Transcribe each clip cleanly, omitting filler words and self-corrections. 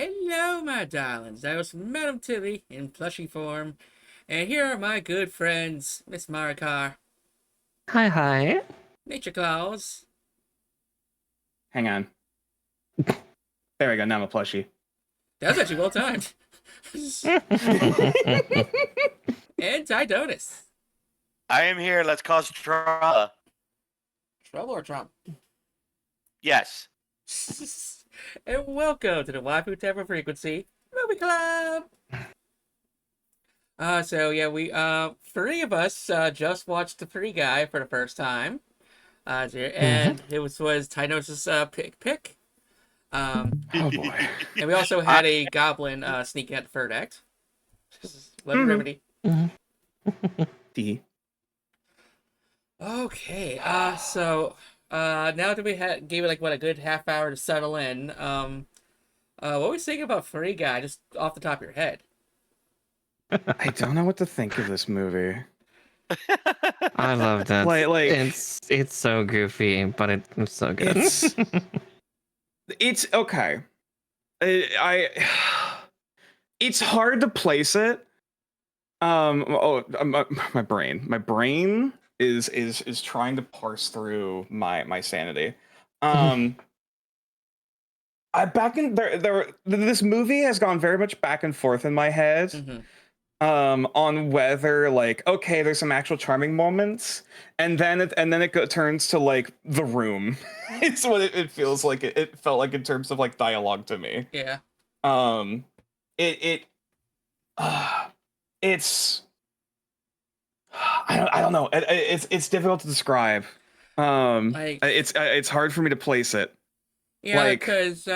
Hello, my darlings. I was Madam Tilly in plushy form, and here are my good friends, Miss Marikar, Hi, hi. Nature Claus, Hang on. There we go. Now I'm a plushie. that was actually well timed, and Tidonus. I am here. Let's cause drama. Trouble or Trump? Yes. And welcome to the Waifu Tavern Frequency Movie Club. We three of us just watched The Free Guy for the first time. And it was Tidonus' pick. Oh boy. And we also had a goblin sneaking at the third act. Remedy. D. Okay, now that we gave it a good half hour to settle in, what was you thinking about Free Guy, just off the top of your head? I don't know what to think of this movie. I loved it. Like it's so goofy, but it's so good. It's okay. It's hard to place it. My brain is trying to parse through my sanity. This movie has gone very much back and forth in my head. On whether okay, there's some actual charming moments, and then it turns to The Room. It's what it feels like. It felt like in terms of dialogue to me. Yeah. It's I don't know. It's difficult to describe. It's hard for me to place it. Yeah, because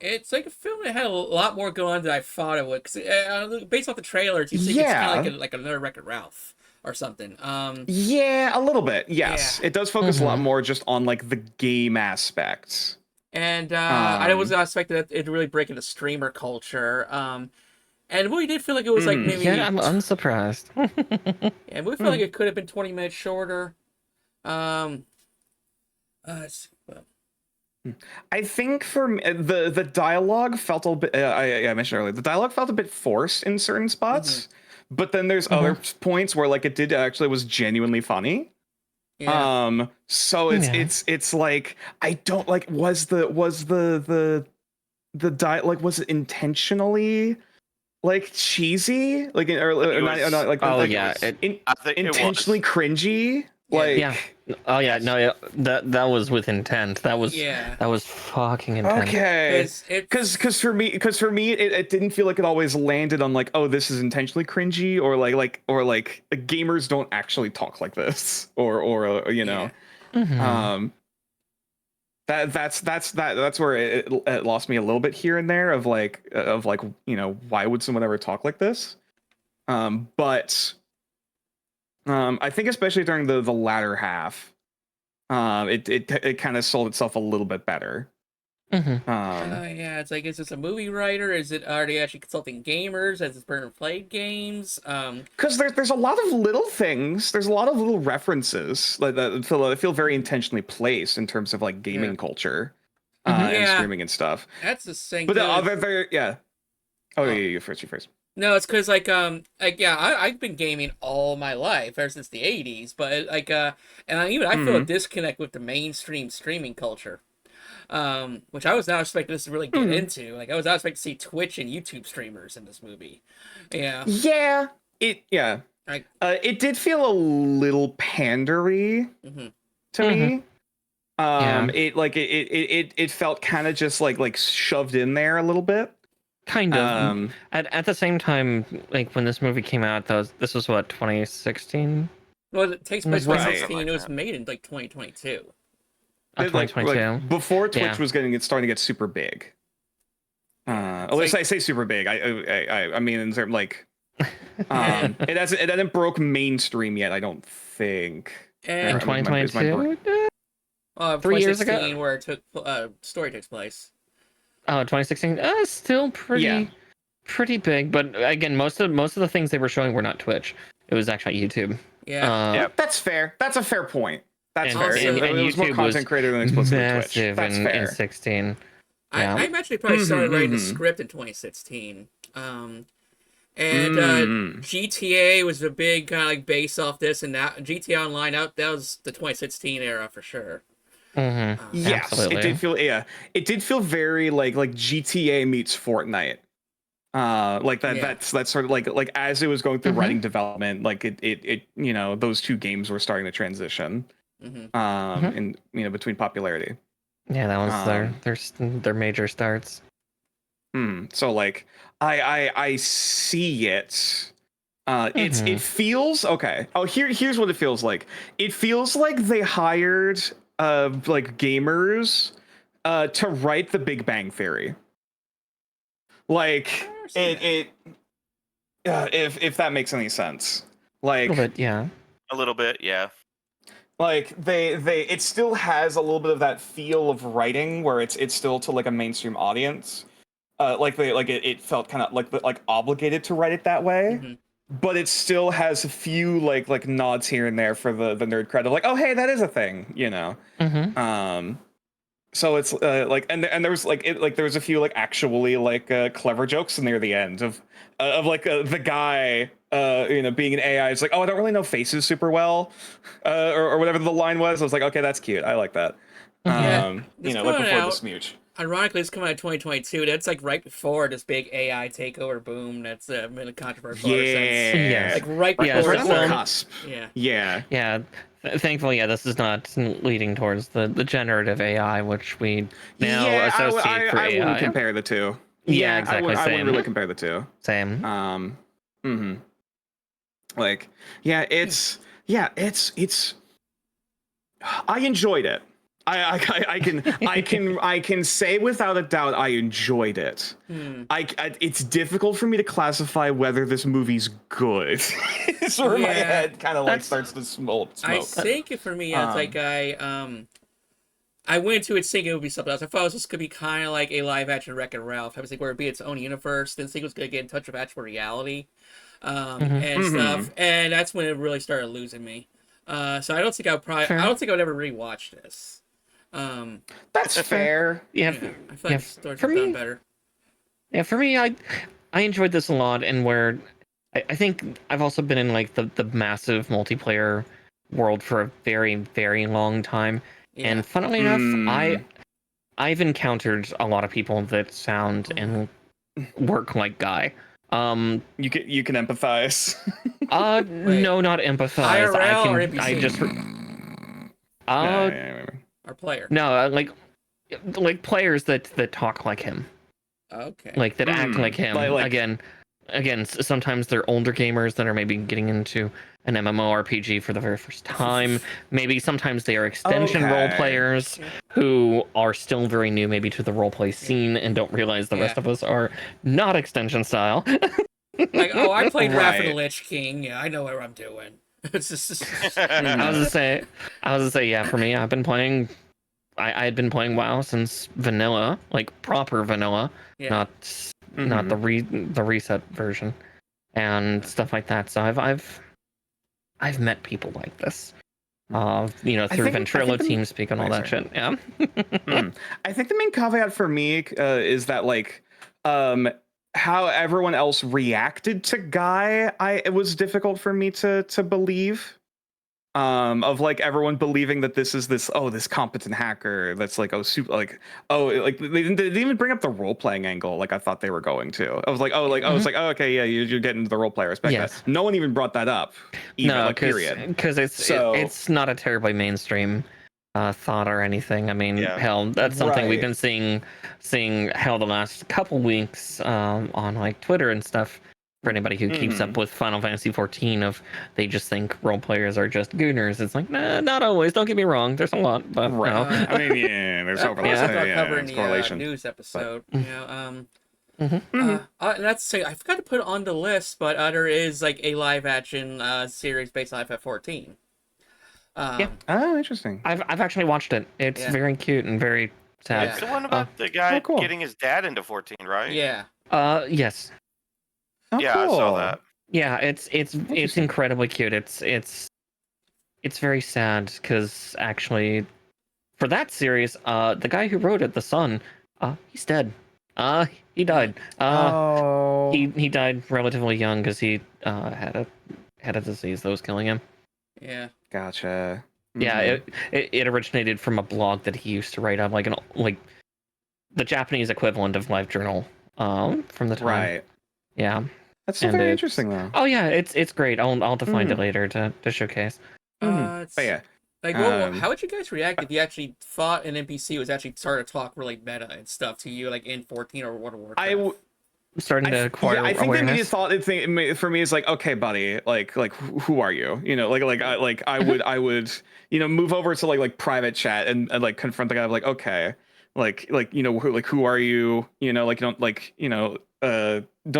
it's like a film that had a lot more going on than I thought it would. Because based off the trailers, you think it's kind of like another Wreck-It Ralph or something. Yeah, a little bit. Yes, it does focus a lot more just on the game aspects. And I was not expecting it to really break into streamer culture. And the movie did feel like it was maybe. Yeah, I'm unsurprised. Yeah, the movie felt like it could have been 20 minutes shorter. I think for me, the dialogue felt a bit. I mentioned earlier, the dialogue felt a bit forced in certain spots, but then there's other points where it did actually was genuinely funny. Yeah. So it's like I don't was the dialogue, was it intentionally cheesy intentionally cringy? That was with intent. That was fucking intent. Okay, because for me it didn't feel like it always landed on this is intentionally cringy, or gamers don't actually talk like this, or that's where it lost me a little bit here and there of why would someone ever talk like this. But I think especially during the latter half, it kind of sold itself a little bit better. It's is this a movie writer? Is it already actually consulting gamers? Has this person played games? Because there's a lot of little things. There's a lot of little references that feel very intentionally placed in terms of gaming culture and streaming and stuff. That's the thing. But you first. No, it's because I've been gaming all my life ever since the '80s, but I feel a disconnect with the mainstream streaming culture, which I was not expecting this to really get into. I was not expecting to see Twitch and YouTube streamers in this movie. Yeah. Yeah. It did feel a little pandery to me. It felt kind of just shoved in there a little bit. Kind of. At the same time, when this movie came out, this was what, 2016? Well, it takes place in 2016. It was made in 2022. 2022. Before Twitch was starting to get super big. At least I say super big. I mean in terms it hasn't broke mainstream yet, I don't think. And in 2022? 3 years ago, where story takes place. Oh, 2016. Still pretty big, but again, most of the things they were showing were not Twitch. It was actually YouTube. Yeah. That's fair. That's a fair point. That's fair. And it was more YouTube content creator than explicitly Twitch. massive That's fair. in 16. Yeah. I actually probably started writing the Mhm. script in 2016. And Mm. GTA was a big kind of like base off this, and that GTA Online out that was the 2016 era for sure. Yes, it Absolutely. did feel it did feel very like GTA meets Fortnite. Like that Yeah. that's sort of like as it was going through Mhm. writing development, like it you know, those two games were starting to transition Mhm. Mhm. in you know, between popularity. Yeah, that was Um their major starts. so like I see it. It Mhm. feels okay. Oh, here's what it feels like. It feels like they hired like gamers to write the Big Bang Theory. Like if that makes any sense. A little Like bit, yeah. A little bit, yeah. like they it still has a little bit of that feel of writing where it's still to like a mainstream audience. Like it felt kind of like obligated to write it that way. Mhm. But it still has a few like nods here and there for the nerd cred of like, oh hey, that is a thing, you know. Mhm. So it's like and there was like there was a few like actually like clever jokes near the end of like the guy you know, being an AI. It's like, oh, I don't really know faces super well, or whatever the line was. I was like, okay, that's cute. I like that. Yeah, You this know, like coming before the out. smooch. Ironically, it's coming out in 2022. That's like right before this big AI takeover boom. That's been controversial ever since. Yeah, Yes. Like right right, Yes. before right it on the Well, started. cusp. Yeah. Yeah, yeah. Thankfully, yeah, this is not leading towards the generative AI, which we now yeah. associate for I wouldn't AI. compare the two. Yeah, Yeah, exactly. I wouldn't really Same. compare the two. Same. Hmm. Like, yeah, it's. I enjoyed it. I can say without a doubt I enjoyed it. Hmm. It's difficult for me to classify whether this movie's good. It's where my Yeah. head kind of like That's starts to smoke. I think for me, yeah, it's like Um, I went into it thinking it would be something else. I thought it was just gonna be kind of like a live action Wreck-It Ralph. I was like, where it'd be its own universe. Didn't think it was gonna get in touch with actual reality, mhm. and mhm. stuff. And that's when it really started losing me. So I don't think I Fair. don't think I would ever rewatch this. Um, That's Fair. fair. Yeah. yeah, I feel Yeah. like the stories For have done me, better. yeah. For me, I enjoyed this a lot, and where I think I've also been in like the massive multiplayer world for a very very long time, Yeah. and funnily enough, Mm. I've encountered a lot of people that sound and work like Guy. Um, You can empathize. Wait, no, not empathize. IRL or I NPC just, Yeah, uh, yeah, or player? no, like players that talk like him, Okay. like that act like him. like Again, sometimes they're older gamers that are maybe getting into an MMORPG for the very first time. Maybe sometimes they are extension role okay. players Yeah. who are still very new maybe to the roleplay scene and don't realize the Yeah. rest of us are not extension style. Like, oh, I played Wrath of the Right. Lich King. Yeah, I know what I'm doing. It's just I was Mhm. gonna say, yeah, for me, I've been playing. I had been playing WoW since vanilla, like proper vanilla, yeah. not Mhm. the reset version and stuff like that. So I've met people like this. Through I think Ventrilo, the TeamSpeak, and all wait, that sorry. shit. Yeah. I think the main caveat for me is that like how everyone else reacted to Guy, it was difficult for me to believe. Of like everyone believing that this is this competent hacker that's like super like they didn't even bring up the role playing angle like I thought they were going to. I was like Mhm. okay, yeah, you're getting into the role player. I respect that. Yes. No one even brought that up either, No, like period. because So it's not a terribly mainstream thought or anything. I mean, Yeah. hell, that's something we've right. been seeing hell the last couple weeks on like Twitter and stuff. For anybody who keeps Mhm. up with Final Fantasy 14, of they just think role players are just gooners. It's like, nah, not always. Don't get me wrong. There's a lot, but Right. no. Uh, I mean, yeah, there's that part overlap. I Yeah. thought Yeah, covering there's the correlation. news But episode. Hmm. mhm. And that's say I forgot to put it on the list, but there is like a live action series based on FF14. Yeah. Oh, interesting. I've actually watched it. It's Yeah. very cute and very sad. It's Yeah. the one Uh, about the guy cool. getting his dad into 14, right? Yeah. yes. Oh, Yeah, I saw cool. that. Yeah, it's Interesting. incredibly cute. It's very sad because actually, for that series, the guy who wrote it, the son, He's dead. He died. Oh. He died relatively young because he had a disease that was killing him. Yeah. Gotcha. Yeah, Mhm. it originated from a blog that he used to write on, like the Japanese equivalent of LiveJournal, from the time. Right. Yeah. That's still And very it's- interesting though. Oh yeah, it's great. I'll have to find it Mhm. later to showcase. Mhm. It's But yeah. like, how would you guys react if you actually thought an NPC was actually starting to talk really meta and stuff to you, like in 14 or World of Warcraft? I'm starting to acquire I think awareness. the immediate thought thing for me is like, okay, buddy, like who are you? You know, I would move over to like private chat and like confront the guy. Like, okay, who are you? You know, like don't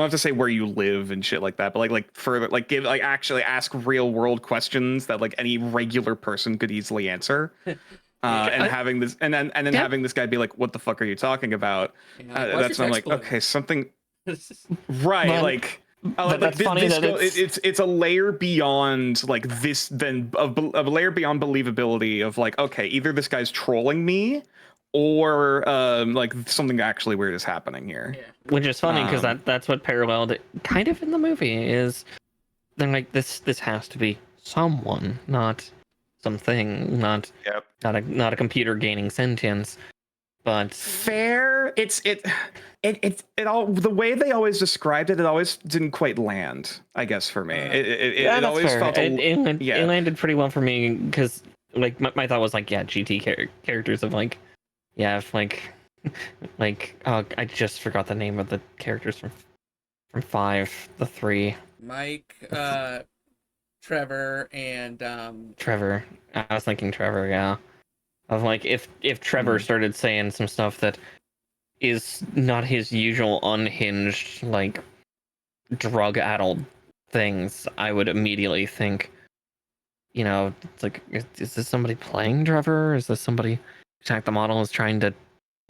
have to say where you live and shit like that, but like further like give like actually ask real world questions that like any regular person could easily answer. And having this and then having this guy be like, what the fuck are you talking about? Like, That's when I'm like, okay, something. Right, Well, like, that's funny that it's a layer beyond like this, then a layer beyond believability of like, okay, either this guy's trolling me, or like something actually weird is happening here. Yeah. Which is funny because that's what paralleled it kind of in the movie is they're like this has to be someone, not something, not a computer gaining sentience. But fair, it all the way they always described it always didn't quite land, I guess, for me. It always fair. felt it landed pretty well for me because like my thought was like, yeah, GT characters of like, yeah, if like I just forgot the name of the characters from 5, the 3. Mike, Trevor, and Trevor. I was thinking Trevor, yeah. Of like if Trevor started saying some stuff that is not his usual unhinged like drug addled things, I would immediately think, it's like, is this somebody playing Trevor? Is this somebody Attack the Model is trying to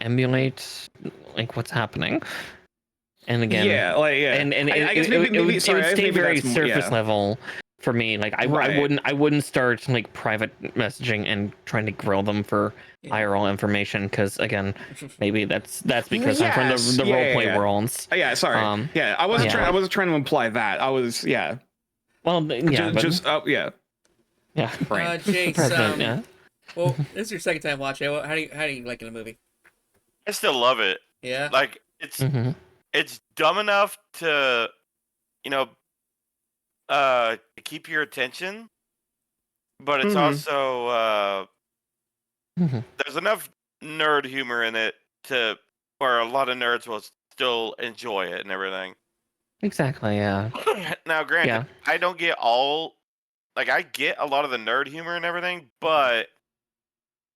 emulate? Like, what's happening? And again, and I guess maybe it would stay very that's surface level for me. Like I wouldn't start like private messaging and trying to grill them for IRL information because again, maybe that's because I'm from the roleplay worlds. Yeah, sorry. I wasn't trying to imply that. I was Well, yeah, yeah. Jace, well, this is your second time watching it. How do you like the movie? I still love it. Yeah. Like it's dumb enough to, keep your attention, but it's also there's enough nerd humor in it where a lot of nerds will still enjoy it and everything. Exactly, yeah. Now, granted, I don't get I get a lot of the nerd humor and everything, but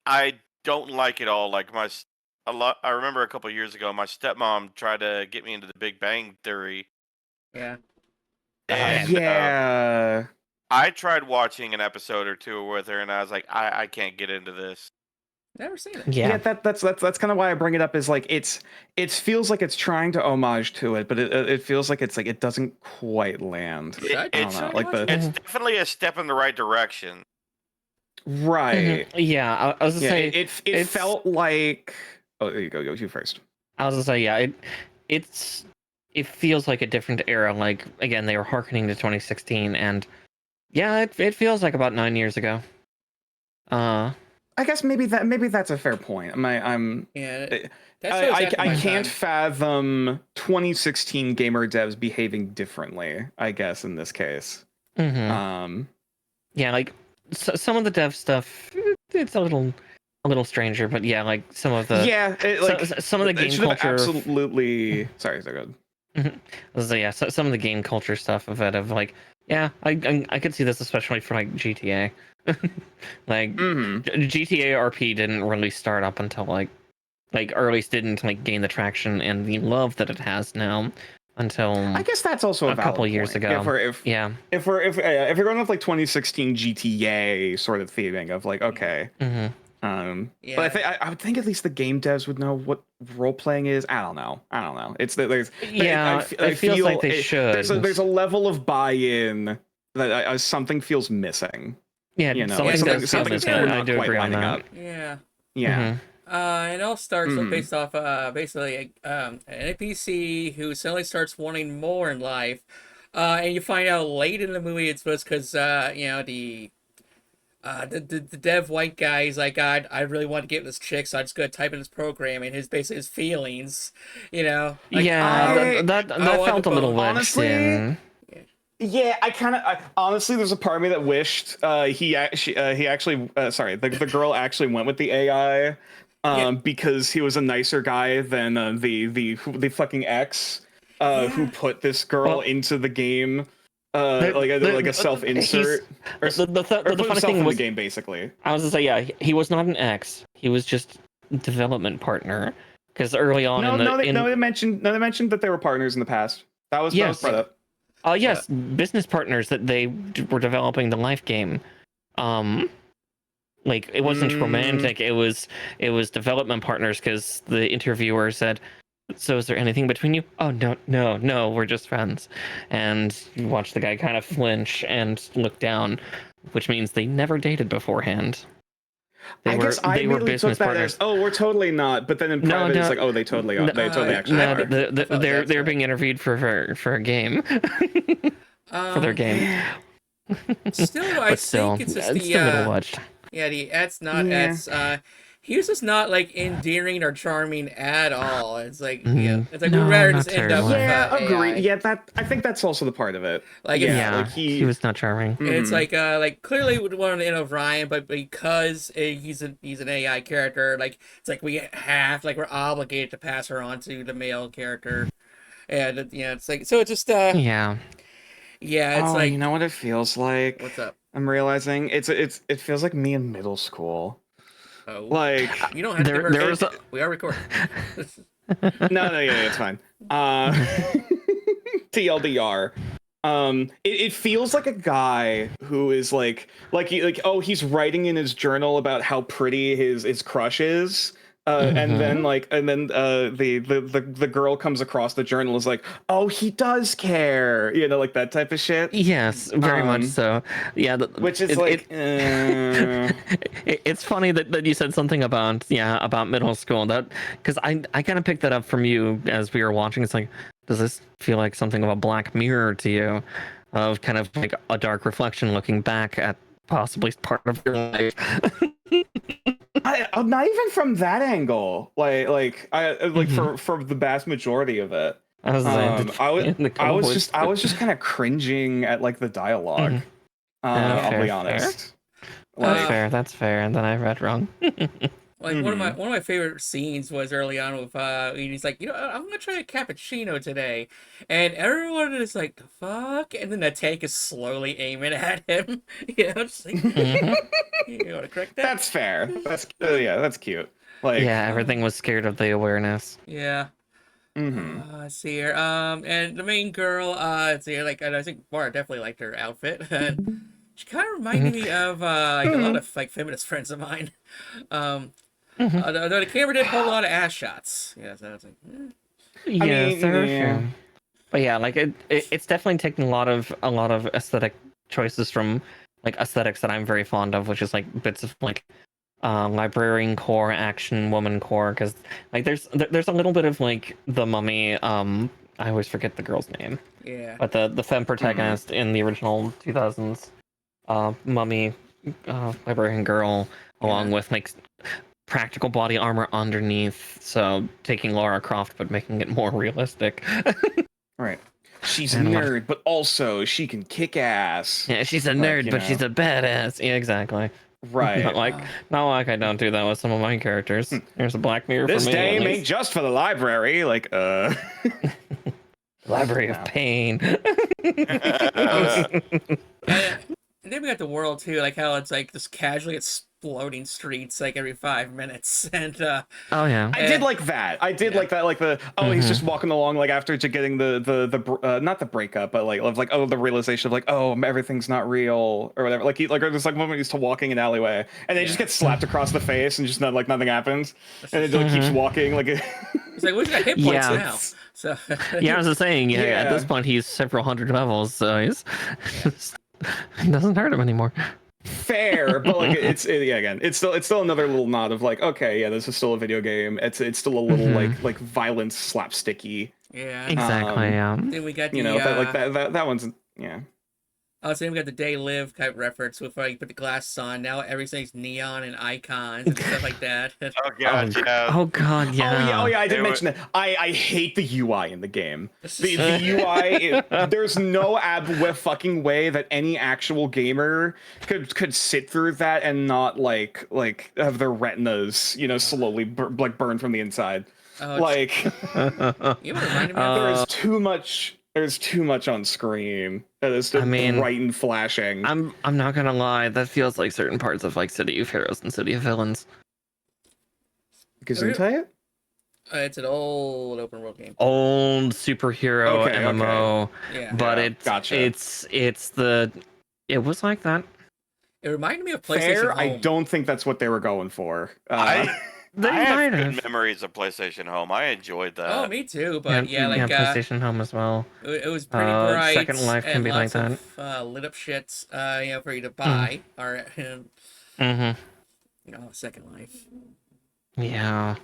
I don't like it all. Like I remember a couple of years ago, my stepmom tried to get me into the Big Bang Theory. Yeah. And, I tried watching an episode or two with her, and I was like, I can't get into this. Never seen it. Yeah, that's kind of why I bring it up. Is like it feels like it's trying to homage to it, but it feels like it's like it doesn't quite land. It's definitely a step in the right direction. Right. Yeah, I was gonna say it felt like. Oh, there you go. Go you first. I was gonna say it feels like a different era. Like again, they were hearkening to 2016, and it feels like about 9 years ago. I guess maybe that's a fair point. I can't fathom 2016 gamer devs behaving differently, I guess, in this case. Like some of the dev stuff, it's a little stranger, but like some of the some of the game culture absolutely. Sorry, go ahead. Some of the game culture stuff of it, of like, I could see this especially for like GTA. Like GTA RP didn't really start up until like or at least didn't like gain the traction and the love that it has now until I guess that's also a couple of years ago. If you're going with like 2016 GTA sort of theming of like, okay. But I would think at least the game devs would know what role playing is. I don't know. It's it feels like they should. There's a level of buy-in that something feels missing. Yeah, something's not I do quite agree on lining that. up. Yeah. Yeah. It all starts Mhm. based off basically an NPC who suddenly starts wanting more in life, and you find out late in the movie it's because you know the dev white guy is like, God, I really want to get with this chick, so I just go type in his program and his basically his feelings, you know, like Yeah, I I that want the felt a little bone. wedged honestly, in. yeah, honestly, there's a part of me that wished he actually sorry, the girl actually went with the AI, Yeah, because he was a nicer guy than the fucking ex, who yeah, put this girl Well, into the game, like a self he's insert, or or the put funny himself thing in the was, game basically. I was gonna say, yeah, he was not an ex. He was just development partner. Because early on No, in the in they mentioned that they were partners in the past. That was yes, brought yeah, up. yeah. yes, business partners that they were developing the life game. Um, like it wasn't Mm, romantic. It was development partners because the interviewer said, "So is there anything between you?" "Oh no, no, no, we're just friends." And you watch the guy kind of flinch and look down, which means they never dated beforehand. I guess I They were immediately took business that as, partners. oh, we're totally not. But then in No, private, it's no, like, oh, they totally are. no, They totally actually no. I, are. I felt like that's They're right. being interviewed for a game, for their game. Yeah. Still, I But think still, it's just it's the still a little wedged. yeah, the that's not Yeah. that's he was just not like endearing or charming at all. It's like yeah, Mm, it's like we'd no, rather not just end up with terribly. Yeah, agree. AI. Yeah, that I think that's also the part of it. Like it's Yeah, like Yeah, he was not charming. and it's mhm. like clearly would want to end up Ryan, but because he's an AI character, like it's like we have like we're obligated to pass her on to the male character, and yeah, it's like so it's just Yeah. yeah, it's Oh, you like know what it feels like? what's up? I'm realizing it feels like me in middle school. Oh, Like you don't have to give There her. there was a We are recording. no, yeah, it's fine. TLDR. It feels like a guy who is oh, he's writing in his journal about how pretty his crush is. And Mhm. then the girl comes across the journal is like, oh, he does care, like that type of shit. Yes, very much Um, so. Yeah, which is it, like, it's funny that you said something about about middle school, that because I kind of picked that up from you as we were watching. It's like, does this feel like something of a Black Mirror to you, of kind of like a dark reflection looking back at possibly part of your life? not even from that angle. Like Mhm. for the vast majority of it. I was saying, I was just kind of cringing at like the dialogue. Mhm. I'll Fair, be fair. honest. That's Like, uh, fair. That's fair. And then I read wrong. like mhm. one of my favorite scenes was early on with he's like, you know, I'm gonna try a cappuccino today, and everyone is like, the fuck, and then the tank is slowly aiming at him. You know, just like, Mhm. you want to correct that? That's fair. That's yeah, that's cute. Yeah, Like, everything was scared of the awareness. Yeah. mhm. Let's see here. And the main girl, let's see here, like, and I think Mara definitely liked her outfit. And she kind of reminded Mhm. me of like a lot Mhm. of like feminist friends of mine. Um, Mhm. although the camera did hold a lot of ass shots. Yeah, so I was like, I Yes, mean, there are a yeah. few. But yeah, like it's definitely taking a lot of aesthetic choices from like aesthetics that I'm very fond of, which is like bits of like librarian core, action woman core, because like there's a little bit of like the mummy. I always forget the girl's name, yeah, but the femme Mhm. protagonist in the original 2000s mummy librarian girl, yeah. along with like practical body armor underneath, so taking Lara Croft but making it more realistic. Right. She's a And what? nerd, but also she can kick ass. Yeah, she's a Like, nerd, but she's a badass. Yeah, exactly. Not right. like, not like I don't do that with some of my characters. There's a Black Mirror for This me, at game ain't least. just for the library. Like, Library of no. Pain. Oh, and then we got the world too, like how it's like just casually exploding streets like every 5 minutes, and Oh yeah. I did like that. I did yeah, like that. Like he's just walking along like after to getting the not the breakup, but like oh, the realization of like, oh, everything's not real or whatever. Like there's like moment he's to walking an alleyway and then he just yeah. gets slapped across the face and just not like nothing happens and it like keeps Mhm. walking like He's like, we got hit points Yeah. now. So Yeah, I was just saying, yeah, at this yeah. point he's several hundred levels, so he's it doesn't hurt him anymore. fair, but like again, it's still another little nod of like, okay, yeah, this is still a video game. It's still a little like violent slapsticky. Yeah. Exactly. Then we got the That like that one's yeah. Oh, so then we got the Day Live type reference with like you put the glasses on. Now everything's neon and icons and stuff like that. Oh god, yeah. Oh god, yeah. Oh yeah, I did mention that. I hate the UI in the game. The UI, there's no fucking way that any actual gamer could sit through that and not like have their retinas, slowly burn from the inside. Oh, like, you reminded me of there's too much. There's too much on screen. That is still bright and flashing. I'm not gonna lie, that feels like certain parts of like City of Heroes and City of Villains. Gesundheit? It's an old open world game. Old superhero MMO. Okay. Yeah. But Gotcha. It was like that. It reminded me of PlayStation Fair, Home. I don't think that's what they were going for. I have good memories of PlayStation Home. I enjoyed that. Oh, me too. But PlayStation Home as well. It was pretty bright. Second Life can and be like lots that. of lit up shits, for you to buy. Or, Second Life. Yeah.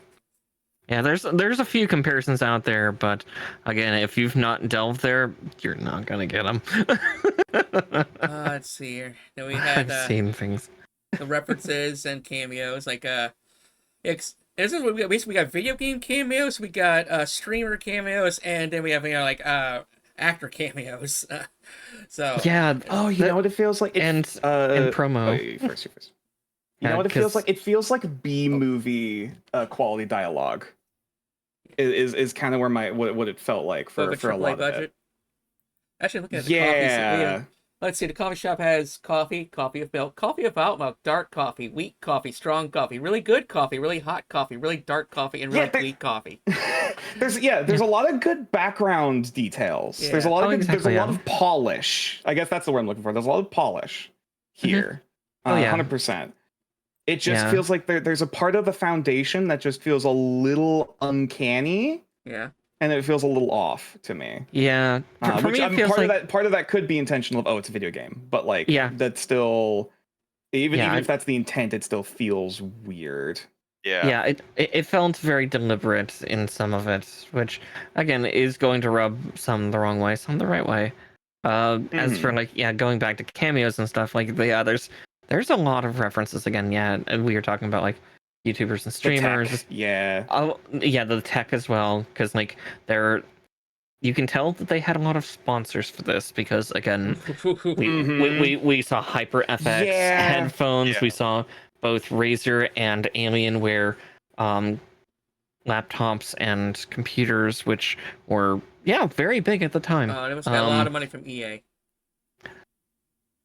Yeah, there's a few comparisons out there, but again, if you've not delved there, you're not gonna get them. Let's see here. Then we had I've seen things. the references and cameos, like this is what we got video game cameos, we got streamer cameos, and then we have actor cameos. So yeah. Oh, you know what it feels like? And promo. Wait, first. You know what it feels like? It feels like B movie quality dialogue. Is kind of where what it felt like for a lot of it. Actually, looking at the coffee. Let's see. The coffee shop has coffee of milk, coffee of milk, dark coffee, weak coffee, strong coffee, really good coffee, really hot coffee, really dark coffee, and really weak coffee. There's a lot of good background details. Yeah. There's a lot of there's a lot of polish. I guess that's the word I'm looking for. There's a lot of polish here. 100%. It just feels like there's a part of the foundation that just feels a little uncanny. Yeah. And it feels a little off to me. Yeah. For me, it feels part of that could be intentional of it's a video game, but that's still even if that's the intent, it still feels weird. Yeah. Yeah, it felt very deliberate in some of it, which again is going to rub some the wrong way, some the right way. As for going back to cameos and stuff, there's a lot of references again, and we were talking about YouTubers and streamers. The tech as well, because you can tell that they had a lot of sponsors for this, because again, we saw HyperFX headphones, we saw both Razer and Alienware laptops and computers, which were very big at the time. They must have got a lot of money from EA.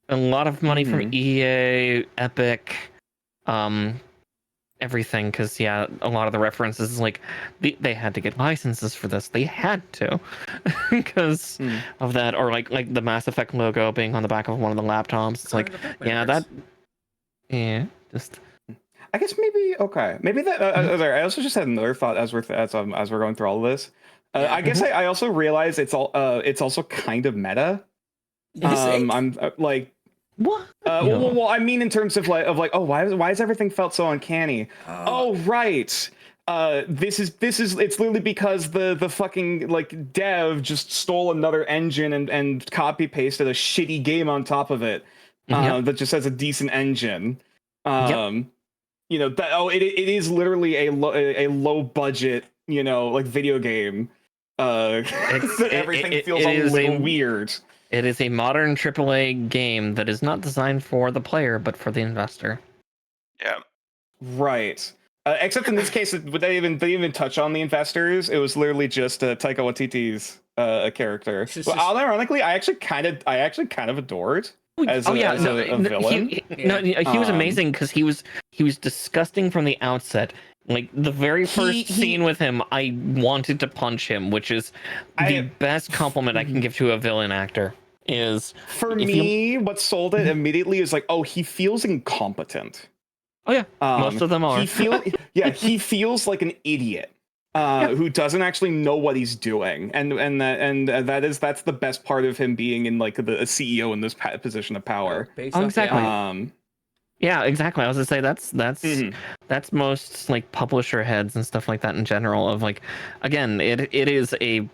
A lot of money from EA, Epic, everything, because a lot of the references they had to get licenses for this. They had to because of that, or like the Mass Effect logo being on the back of one of the laptops. It's just. I guess maybe that. I also just had another thought as we're going through all of this. I guess I also realized it's also kind of meta. I'm what? Well, I mean, in terms of why is everything felt so uncanny? Oh, right. It's literally because the fucking dev just stole another engine and copy pasted a shitty game on top of it that just has a decent engine. It is literally a low budget video game. Everything feels a little weird. It is a modern AAA game that is not designed for the player, but for the investor. Yeah. Right. Except in this case, they even touch on the investors. It was literally just Taika Waititi's character. Well, ironically, I actually kind of adored as a villain. He was amazing because he was disgusting from the outset. The very first scene with him, I wanted to punch him, which is the best compliment I can give to a villain actor. What sold it immediately is he feels incompetent. Oh yeah, most of them are. He feels like an idiot who doesn't actually know what he's doing, and that's the best part of him being in a CEO in this position of power. Exactly. Yeah, exactly. I was gonna say that's most like publisher heads and stuff like that in general. Of like, again, it is a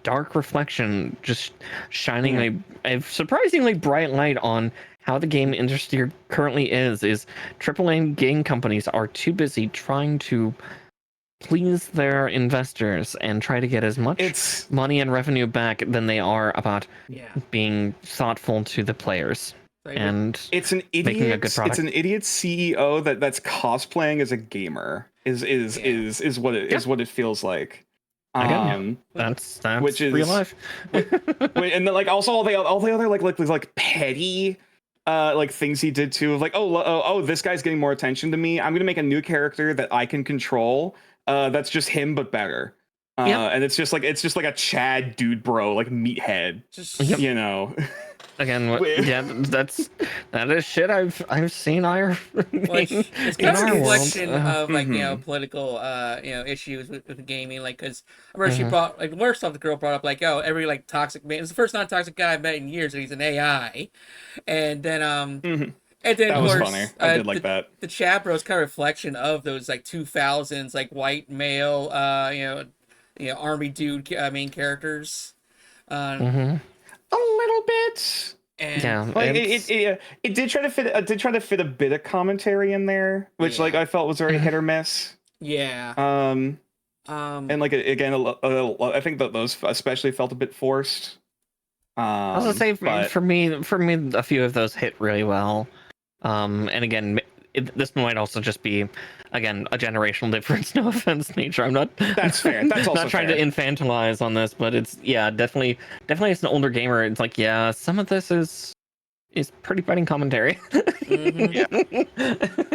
dark reflection, just shining a surprisingly bright light on how the game industry currently is. AAA game companies are too busy trying to please their investors and try to get as much money and revenue back than they are about being thoughtful to the players. And it's an idiot. Making a good product. It's an idiot CEO that's cosplaying as a gamer. Is what it feels like. That's which is real life. And then, like, also all the other like petty like things he did too, of like, oh, this guy's getting more attention to me. I'm gonna make a new character that I can control. That's just him but better. And it's just like a Chad dude bro, like meathead. You know. Again, that is shit I've seen it's kind of a reflection of like political issues with gaming, like because I remember she brought like the worst stuff the girl brought up, like, oh, every like toxic man, it's the first non-toxic guy I've met in years and he's an AI. And then and then that of was course, funny. I did like that. The chat bro is kind of a reflection of those like 2000s like white male army dude main characters. A little bit. And like it did try to fit a bit of commentary in there, which like I felt was very hit or miss. And like again, I think that those especially felt a bit forced. I was gonna say for me, a few of those hit really well. And again, this might also just be, again, a generational difference. No offense, nature. I'm not. That's fair. That's also not trying to infantilize on this, but it's definitely as an older gamer, it's like some of this is pretty biting commentary.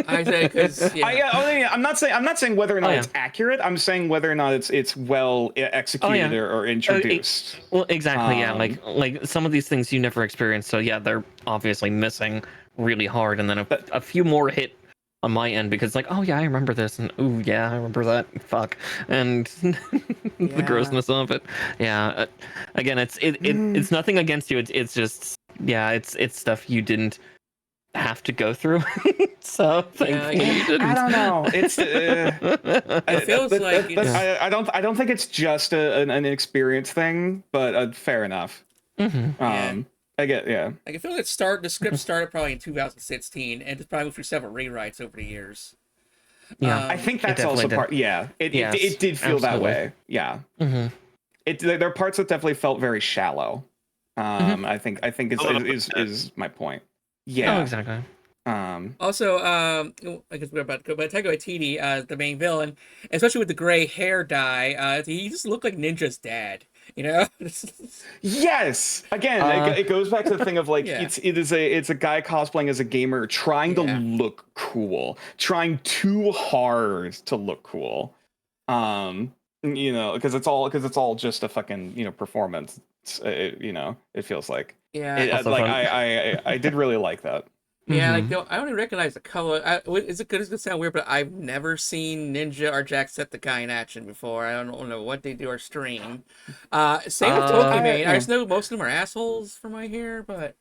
I say because I'm not saying whether or not it's accurate. I'm saying whether or not it's well executed or introduced. Well, exactly. Like some of these things you never experienced, so they're obviously missing really hard, and then a few more hit on my end because like, oh yeah, I remember this, and ooh yeah, I remember that. Fuck, and the grossness of it. Again, it's nothing against you. It's just it's stuff you didn't have to go through. So thankfully you didn't. I don't know. It's it feels like I don't think it's just an experience thing, but fair enough. I get, Like I feel like the script started probably in 2016, and it's probably went through several rewrites over the years. I think that's also part. It did feel that way. There are parts that definitely felt very shallow. I think is my point. Oh, exactly. Also, I guess we're about to go, but Taika Waititi, the main villain, especially with the gray hair dye, he just looked like Ninja's dad. Yes. Again, it goes back to the thing of like it's a guy cosplaying as a gamer trying to look cool, trying too hard to look cool. Because it's all just a fucking performance. It feels like I did really like that. Yeah, like I don't even recognize the color. It's gonna sound weird, but I've never seen Ninja or Jacksepticeye in action before. I don't know what they do or stream. Same with Pokimane. I just know most of them are assholes from my hair, but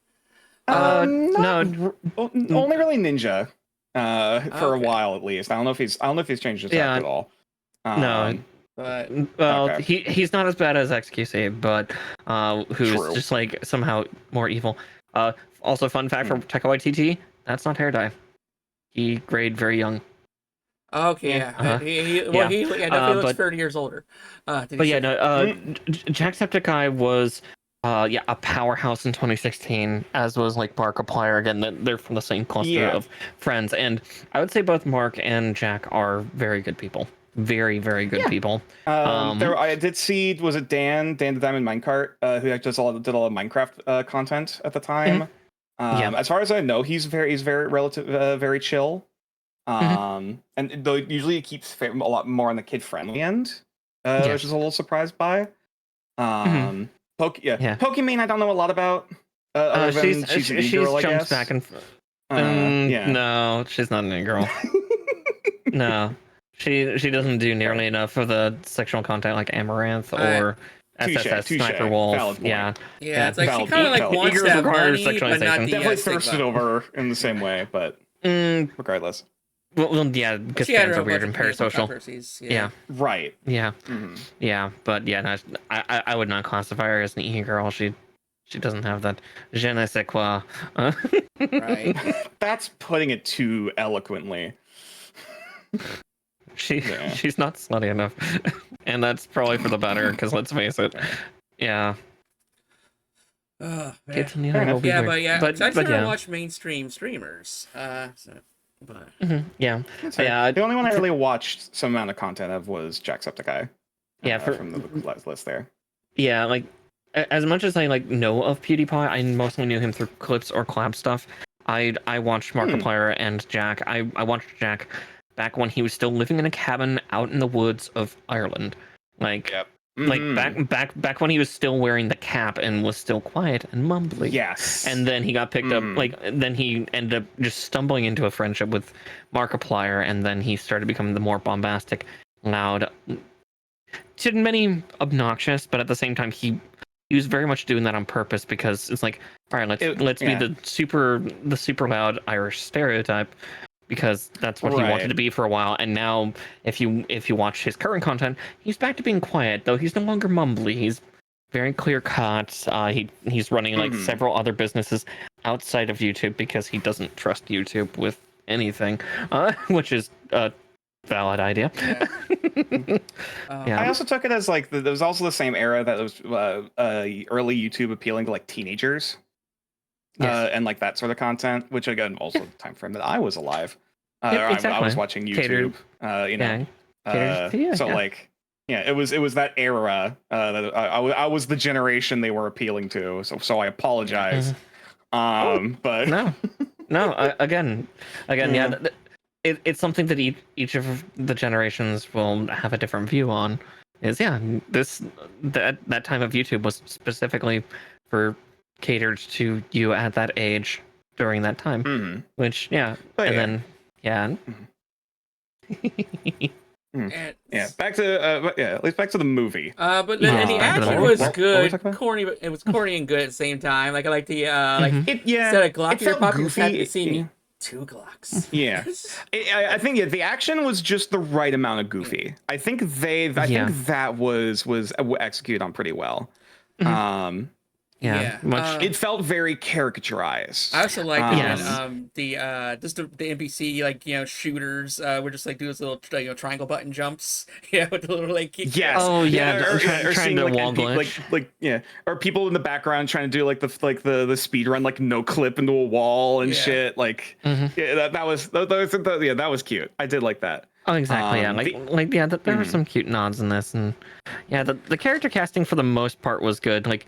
no, only really Ninja. For a while at least. I don't know if he's changed his act at all. No. But he's not as bad as XQC, but who's just like somehow more evil. Also, fun fact for Taika Waititi, that's not hair dye. He grayed very young. Okay, he definitely looks 30 years older. Jacksepticeye was a powerhouse in 2016, as was like Markiplier. Again, they're from the same cluster of friends, and I would say both Mark and Jack are very good people. Very, very good people. I did see, was it Dan the Diamond Minecart, who did a lot of Minecraft content at the time. As far as I know, he's very very chill. And though usually he keeps a lot more on the kid friendly end, which is a little surprised by. Pokimane I don't know a lot she jumps back and no, she's not an girl. No. She doesn't do nearly enough for the sexual content like Amaranth or SSS Sniper Wolf. It's like she kind of like wants that money, but not the definitely thirsted over in the same way, but regardless. Well, yeah, because She had fans her are own weird bunch and of political parasocial. controversies. Yeah, Right. yeah, Mhm. yeah. But yeah, no, I would not classify her as an e-girl. She doesn't have that je ne sais quoi. Right. That's putting it too eloquently. Yeah. She's not slutty enough, and that's probably for the better. Because let's face it, Yeah. yeah, Oh, man. kids in the Fair internet will enough. be Yeah, weird. but yeah, but I just never yeah, watch mainstream streamers. But yeah, That's fair. yeah, The only one I really watched some amount of content of was Jacksepticeye. yeah. From the list there. Yeah, like as much as I like know of PewDiePie, I mostly knew him through clips or collab stuff. I watched Markiplier and Jack. I watched Jack back when he was still living in a cabin out in the woods of Ireland. Like Yep. back when he was still wearing the cap and was still quiet and mumbly. Yes. And then he got picked up, like, then he ended up just stumbling into a friendship with Markiplier, and then he started becoming the more bombastic, loud, to many obnoxious, but at the same time, he was very much doing that on purpose because it's like, all right, let's be the super loud Irish stereotype, because that's what he wanted to be for a while. And now, if you watch his current content, he's back to being quiet, though he's no longer mumbly. He's very clear cut. He's running like several other businesses outside of YouTube because he doesn't trust YouTube with anything, which is a valid idea. yeah. I also took it as like there was also the same era that was early YouTube appealing to like teenagers. Yes. And like that sort of content, which again also the time frame that I was alive. Exactly. I was watching YouTube. So like, yeah, it was that era that I was the generation they were appealing to. So I apologize. But no. Again, yeah. It's something that each of the generations will have a different view on. Is that time of YouTube was specifically for catered to you at that age during that time, which then back to at least back to the movie. But and the action was good, about? corny, but it was corny and good at the same time. Like I like the instead of Glock in your pocket, just had to see me. 2 Glocks. Yeah, I think the action was just the right amount of goofy. I think think that was executed on pretty well. It felt very caricaturized. I also like when the NPC like shooters were just like do those little triangle button jumps, with the little like yes, or trying to wall glitch, or people in the background trying to do like the speed run, like no clip into a wall and shit, like that was cute. I did like that. Oh, exactly. There were some cute nods in this, and the character casting for the most part was good. Like,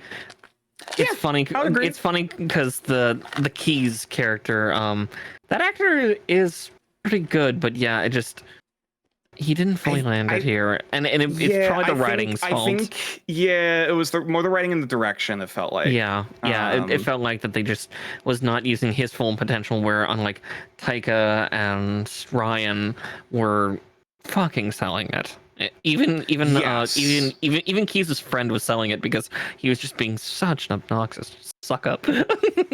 it's funny. It's funny because the Keys character, that actor is pretty good, but he didn't fully land it here, and it's probably the writing's fault. I think it was more the writing and the direction. It felt like it felt like that they just was not using his full potential. Where unlike Taika and Ryan were fucking selling it. Even Keys' friend was selling it because he was just being such an obnoxious suck up.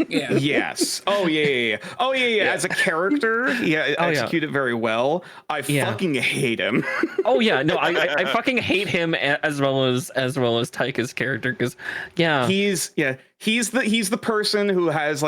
Yes. Oh yeah. As a character, executed very well. I fucking hate him. I fucking hate him as well as Taika's character because he's the person who has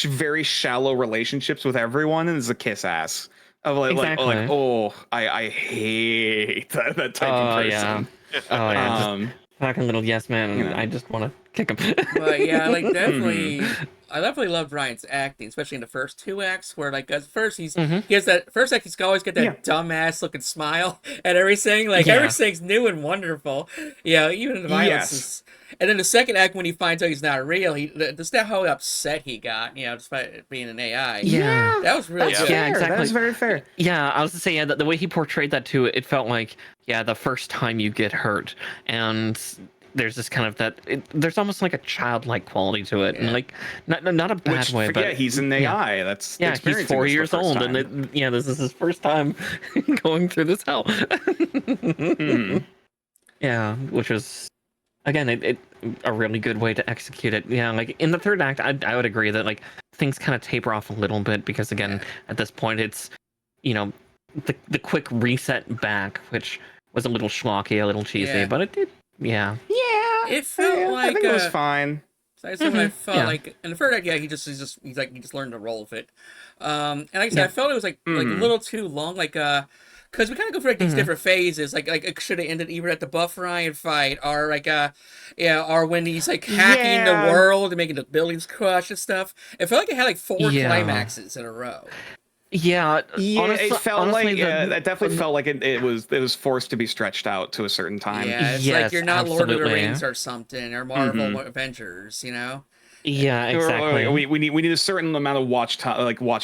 very shallow relationships with everyone and is a kiss ass. Of I hate that type of person. Fucking little yes man. I just want to kick him. But definitely, I definitely loved Ryan's acting, especially in the first 2 acts, where at first he has that first act, he's always got that dumbass looking smile and everything. Everything's new and wonderful. Even the violence is. And then the second act, when he finds out he's not real, just that how upset he got, despite it being an AI. Yeah, that was really good. Yeah, exactly. That was very fair. Yeah, I was to say the way he portrayed that too, it felt like the first time you get hurt, and there's this kind of there's almost like a childlike quality to it, and not a bad way. But he's an AI. That's he's 4 years old, and this is his first time going through this hell. Yeah, which was. Again, it a really good way to execute it. Yeah, like in the third act, I would agree that like things kind of taper off a little bit because again, at this point, it's the quick reset back, which was a little schlocky, a little cheesy, but it did. Yeah. Yeah. It felt I think it was fine. So I felt yeah. like in the first act, he just learned to roll with it. And like I said, Yeah. I felt it was like a little too long, because we kind of go through like these different phases. Like it should have ended either at the Buff Ryan fight, or or when he's like hacking the world and making the buildings crush and stuff. It felt like it had like 4 climaxes in a row. Yeah, it felt like it definitely felt like it was forced to be stretched out to a certain time. Yeah, it's like you're not Lord of the Rings or something, or Marvel Avengers, Yeah, exactly. We need a certain amount of watch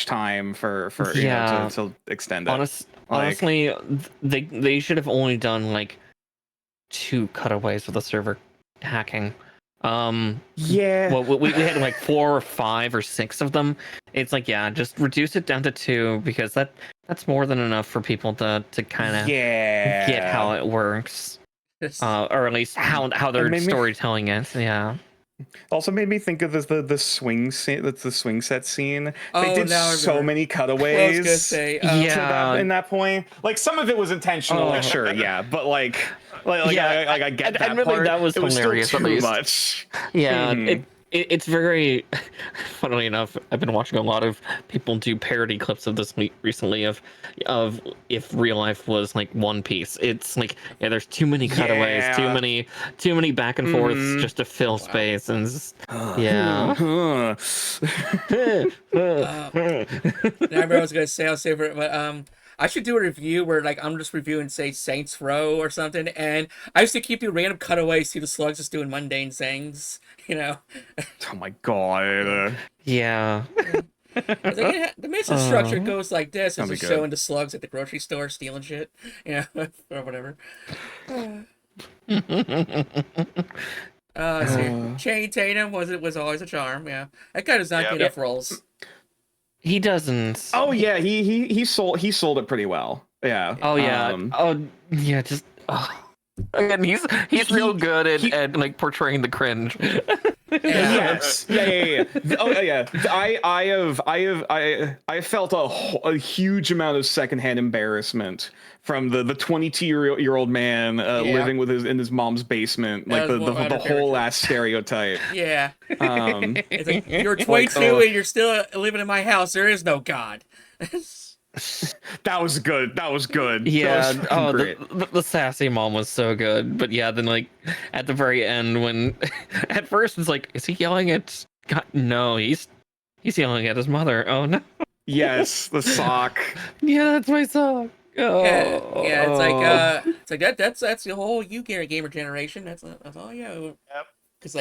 time for to extend it. Honestly, they should have only done like 2 cutaways with the server hacking. Well, we had like 4 or 5 or 6 of them. It's like, just reduce it down to 2 because that's more than enough for people to kind of get how it works, or at least how they're storytelling it. Yeah. Also made me think of the swing scene. That's the swing set scene. They did so many cutaways. I was gonna say, in that point, like some of it was intentional. Like sure, but I get that really, part. That was hilarious. Still too much. Yeah, it's very. Funnily enough, I've been watching a lot of people do parody clips of this recently of if real life was like One Piece. It's like there's too many cutaways, too many back and forths just to fill space, and I remember I was gonna say I'll save it, but I should do a review where like I'm just reviewing say Saints Row or something, and I used to keep doing random cutaways to the slugs just doing mundane things, Oh my god. Yeah. The mission structure goes like this: it's just showing the slugs at the grocery store stealing shit, or whatever. Channing Tatum was always a charm. Yeah, that guy does not get enough roles. He doesn't. Oh yeah, he sold it pretty well. Yeah. Oh yeah. Just. Again, he's real good at like portraying the cringe. Yes. Yeah. Oh yeah. I felt a huge amount of secondhand embarrassment from the 22-year-old man living with in his mom's basement, like the whole ass stereotype. Yeah. It's like, you're 22 and you're still living in my house. There is no God. That was good. Yeah. The sassy mom was so good. But yeah, then like at the very end, when at first it's like, is he yelling at God? No, he's yelling at his mother. Oh no. Yes, the sock. Yeah, that's my sock. Oh. Yeah. It's like that's the whole gamer generation. That's all. Yeah. Yep. Because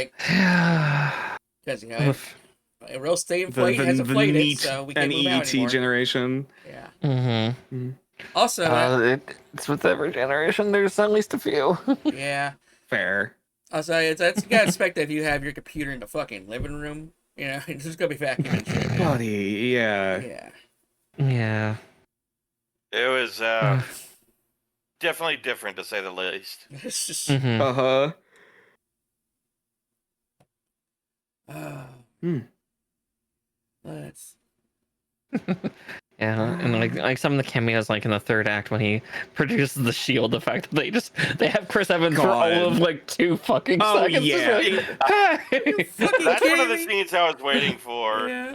a real state inflation hasn't played it, so we can't move out anymore. generation. Yeah. Mm-hmm. Also, it's with every generation. There's at least a few. Yeah. Fair. Also, you gotta expect that if you have your computer in the fucking living room, it's just gonna be vacuuming shit. Buddy, yeah. Yeah. It was definitely different to say the least. It's just. Uh-huh. Let's. Yeah, and like some of the cameos, like in the third act when he produces the shield, the fact that they have Chris Evans for all of like 2 fucking seconds. Yeah. That's one of the scenes I was waiting for. Yeah.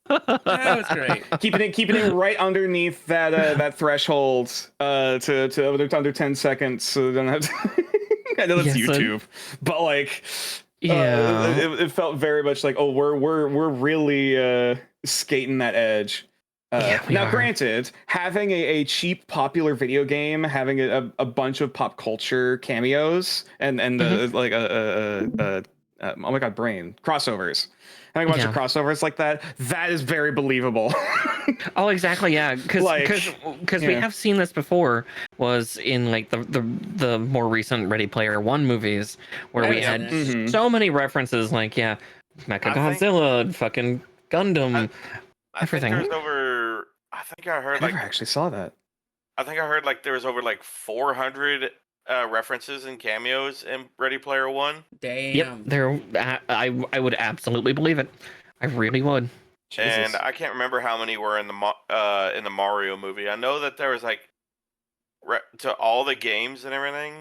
That was great. Keeping it right underneath that threshold to under 10 seconds, so then I know that's YouTube, but like it felt very much like we're really skating that edge. Granted, having a cheap popular video game, having a bunch of pop culture cameos and oh my god, brain crossovers. Having a bunch of crossovers like that is very believable. Oh, exactly, yeah. Because we have seen this before, was in like the more recent Ready Player One movies, where we had so many references, like Mechagodzilla, fucking Gundam, everything. I think I heard I never actually saw that. I think I heard like there was over like 400 references and cameos in Ready Player One. Yep, Damn. there. I would absolutely believe it. I really would. And Jesus. I can't remember how many were in the Mario movie. I know that there was like to all the games and everything,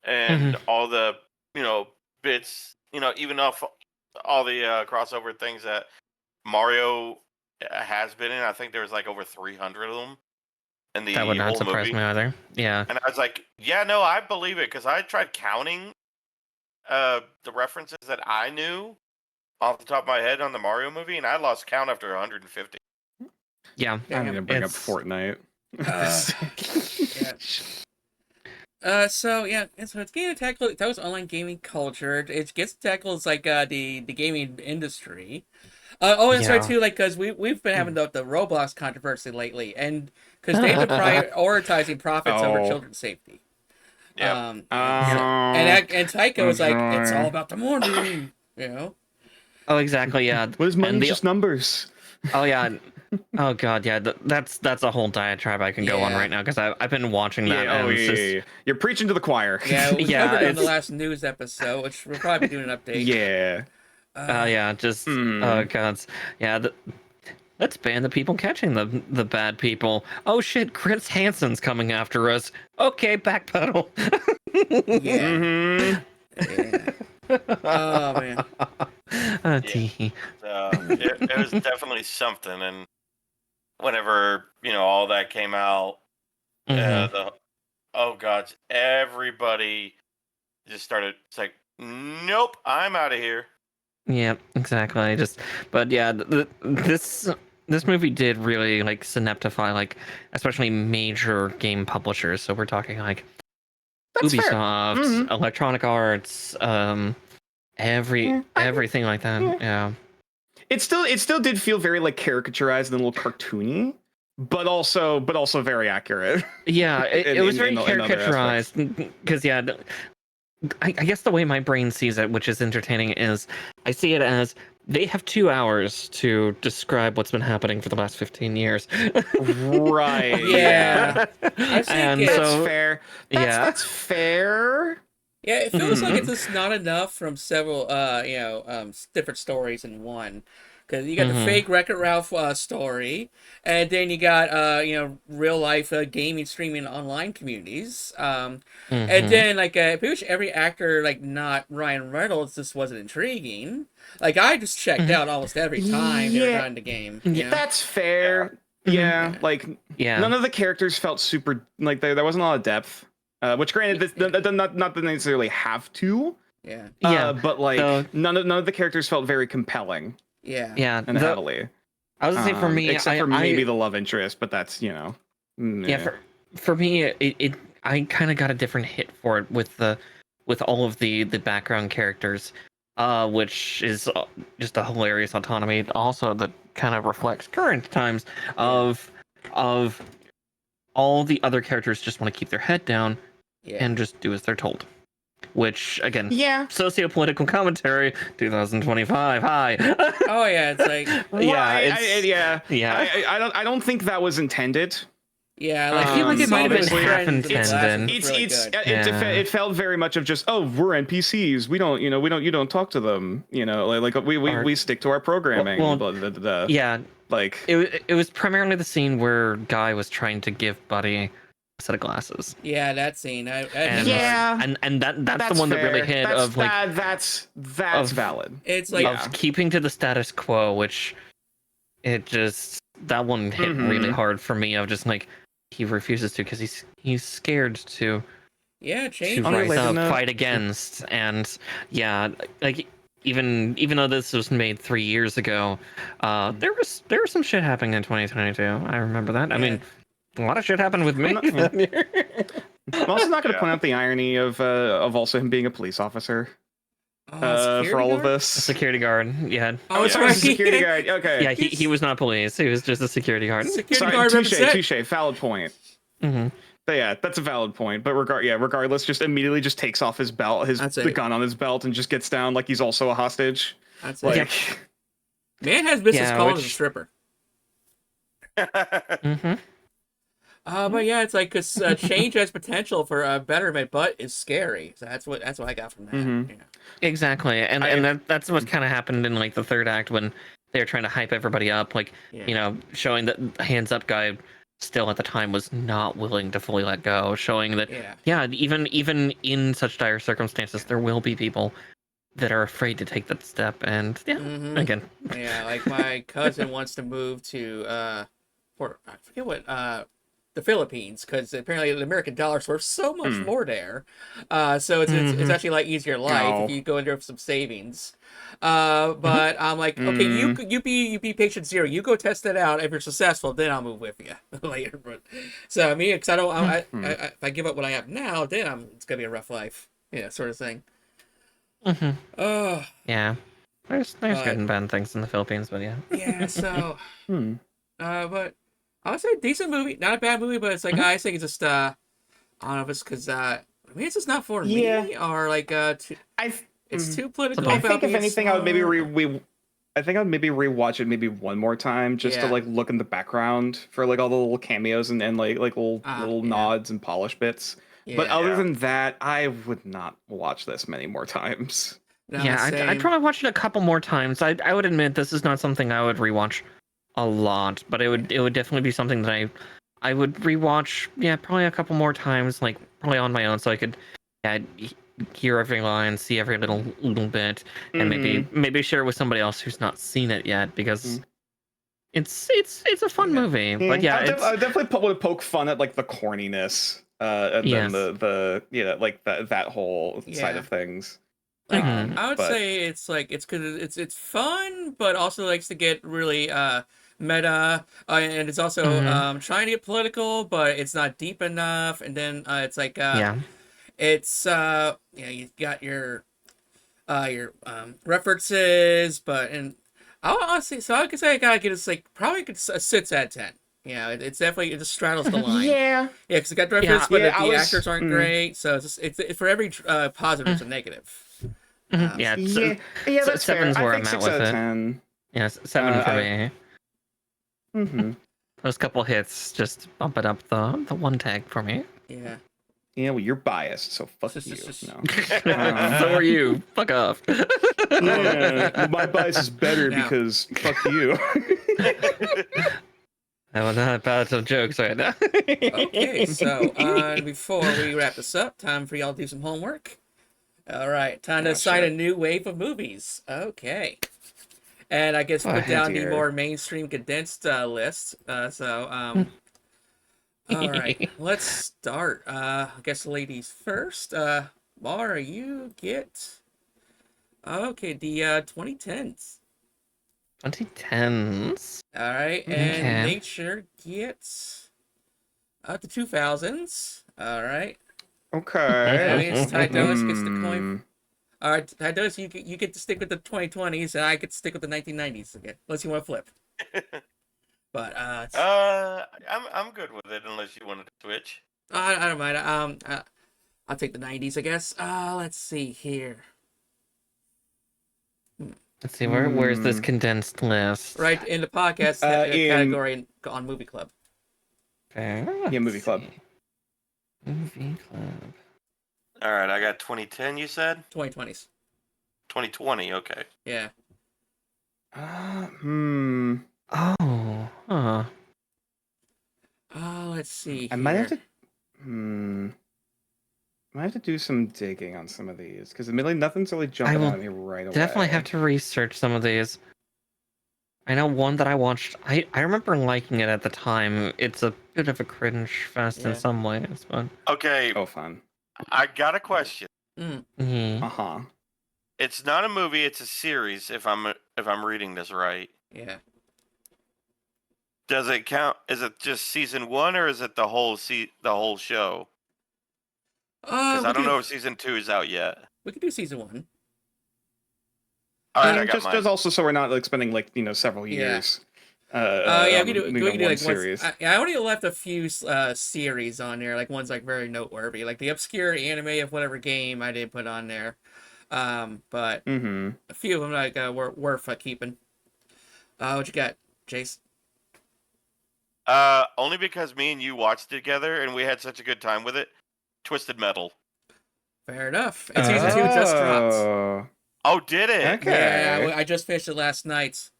and all the bits, even off all the crossover things that Mario has been in. I think there was like over 300 of them in That would the not whole surprise movie. me either. Yeah. And I was like, yeah, no, I believe it because I tried counting the references that I knew off the top of my head on the Mario movie, and I lost count after 150. Yeah. I need to bring up It's- Fortnite. So it's Game Tackle. That was online gaming culture. It gets tackles like the gaming industry. And sorry Yeah. too, like because we've been having the Roblox controversy lately, and because they've been prioritizing profits over Oh. children's safety. Yep. And Taika was like, it's all about the money, you know. Oh, exactly. Yeah. What is money? And the- Just numbers. Oh yeah. Oh god, yeah. That's a whole diatribe I can go on Yeah. right now because I've been watching that. Yeah, and it's just, yeah. You're preaching to the choir. Yeah, we Yeah, covered it on the it's- last news episode, which we'll probably be doing an update. Yeah. yeah. Just Hmm. oh god. Yeah. Let's ban the people catching the bad people. Oh shit, Chris Hansen's coming after us. Okay, backpedal. Yeah. Mm-hmm. Yeah. Oh man. Oh, tee. It was definitely something. And whenever all that came out, Mhm. oh god, everybody just started. It's like, nope, I'm out of here. Yeah, exactly. But yeah, this movie did really like synaptify like especially major game publishers. So we're talking like That's fair. Ubisoft, Mhm. Electronic Arts, everything like that. Yeah. It still did feel very like caricaturized and a little cartoony, but also very accurate. Yeah, it was very in other caricaturized because yeah, I guess the way my brain sees it, which is entertaining, is I see it as they have 2 hours to describe what's been happening for the last 15 years. Right. Yeah. I think And it's- That's so fair. yeah. That's fair. Yeah, it feels like Mhm. it's just not enough from several, different stories in one. Because you got the Mhm. fake Wreck-It Ralph story, and then you got, real life gaming streaming online communities. And Mhm. then, like, pretty much every actor, like, not Ryan Reynolds, just wasn't intriguing. Like, I just checked out almost every time they were Yeah. done the game. You know? That's fair. Yeah, Mhm. like Yeah. none of the characters felt super like there wasn't a lot of depth. Which granted, not that they necessarily have to. Yeah. Yeah. But like So- none of the characters felt very compelling Yeah. Yeah. and heavily. I was gonna say for me, except for maybe the love interest, but that's yeah, meh. for me, I kind of got a different hit for it with all of the background characters, which is just a hilarious autonomy. Also, that kind of reflects current times of all the other characters just want to keep their head down Yeah. and just do as they're told. Which again, Yeah. socio-political commentary, 2025. Hi. Oh, yeah, it's like, Yeah, yeah. yeah. I don't think that was intended. yeah, like, I feel like it might have been obviously, half Friends was intended. really good. It felt very much of just, oh, we're NPCs. We don't you don't talk to them. Like we stick to our programming. Well, blah, blah, blah, blah. Yeah, Like it was primarily the scene where Guy was trying to give Buddy a set of glasses. Yeah, that scene. And Yeah. and that's the one that really hit that's, of like that's of- valid. It's like, Yeah. of keeping to the status quo, which it just that one hit really Mhm. hard for me of just like he refuses to because he's scared to yeah, to change On a rise later up, note- fight against, and yeah, like even though this was made 3 years ago, there was some shit happening in 2022. I remember that. I mean, a lot of shit happened with me. I'm also not going to point out the irony of also him being a police officer for all of this. A this. security guard, yeah. Oh, It's sorry. a security guard. Okay. Yeah, he was not police. He was just a security guard. Security Sorry, guard represent. touche. Valid point. hmm But yeah, that's a valid point. But regardless, just immediately just takes off his belt, That's the it. gun on his belt, and just gets down like he's also a hostage. That's it. Like, Man has business Yeah, calling as a which- stripper. hmm But yeah, it's like cause change has potential for betterment, but is scary. So that's what I got from that. Mhm. Yeah. Exactly, and I- that's what kind of happened in like the third act when they're trying to hype everybody up, like Yeah. showing that the hands up guy still at the time was not willing to fully let go, showing that Yeah. even in such dire circumstances, there will be people that are afraid to take that step, and Mm-hmm. again, Yeah, like my cousin wants to move to for I forget what the Philippines because apparently the American dollar's worth so much Mm. more there. So it's actually like easier life if Oh. you go in there with some savings. Mm-hmm. But I'm like, okay, you Mm. you be patient zero. You go test it out. If you're successful, then I'll move with you later. But so me, because I don't, if I give up what I have now, then it's gonna be a rough life. Yeah, sort of thing. Mm-hmm. Oh, Yeah, there's good but and bad things in the Philippines, but yeah. yeah, so. Hmm. But I would say decent movie, not a bad movie, but it's like Mhm. I think it's just I don't know if it's because maybe it's just not for Yeah. me or like it's too political. I Sometimes. About think if being anything, I would maybe smart. I think I'd maybe rewatch it maybe one more time just to Yeah. like look in the background for like all the little cameos and like little Yeah. nods and polish bits. But Yeah. other Yeah. than that, I would not watch this many more times. No, Yeah, I'd same. probably watch it a couple more times. I would admit this is not something I would rewatch a lot, but it would definitely be something that I would rewatch. Yeah, probably a couple more times, like probably on my own, so I could hear every line, see every little bit, and maybe share it with somebody else who's not seen it yet because it's a fun Yeah. movie. But yeah, I would definitely would poke fun at like the corniness, and then Yes. the like that whole side Yeah. of things. Like Mhm. I would But say it's like it's because it's fun, but also likes to get really meta, and it's also trying to get political, but it's not deep enough. And then it's like Yeah. it's you got your references, but and I'll honestly, so I could say I gotta get it's like probably a 6 out of 10. Yeah, it's definitely it just straddles the line. yeah, Yeah, because it got references, but yeah, I the was actors aren't great. So it's for every positive, there's a negative. Yeah, yeah, that's fair. seven's I where think I'm at 6 with out of it. 10. Yeah, 7 for me. Mm-hmm. Those couple hits just bump it up the one tag for me. Yeah. Yeah, well, you're biased, so fuck you. No. So are you. Fuck off. Yeah, well, my bias is better Now. because fuck you. That was not about some jokes right now. Okay, so before we wrap this up, time for y'all to do some homework. All right, time to assign a shit. new wave of movies. Okay. And I guess put down the more mainstream condensed list. All right, let's start. I guess ladies first. Mara, you get okay the 2010s. 2010s. All right, Okay. and Nature gets the 2000s. All right. Okay. I guess Ty Donis gets the Hmm. coin. All right, Ty Donis, you get to stick with the 2020s, and I get to stick with the 1990s again. Unless you want to flip. But I'm good with it unless you wanted to switch. I don't mind. I'll take the 90s, I guess. Let's see here. Let's see, where's this condensed list? Right in the podcast category on Movie Club. Fair. Yeah, Movie Club. Movie Club. All right, I got 2010. You said 2020s. 2020. Okay. Yeah. Oh, huh. Let's see. I might have to. Might have to do some digging on some of these because admittedly nothing's really jumping will out at me right away. Definitely have to research some of these. I know one that I watched. I remember liking it at the time. It's a bit of a cringe fest in some ways, but Okay. Oh, fun. I got a question. Uh-huh. It's not a movie; it's a series. If I'm reading this right. Yeah. Does it count? Is it just season 1 or is it the whole show? Because I don't know if season 2 is out yet. We could do season 1. All right, I got just mine. also so we're not like spending like several years. Yeah, we can do one like series. I only left a few series on there, like ones like very noteworthy, like the obscure anime of whatever game I did put on there. But a few of them like were worth keeping. What you got, Jace? Only because me and you watched it together and we had such a good time with it. Twisted Metal. Fair enough. And season 2 just dropped. Oh, did it? Okay. Yeah, I just finished it last night.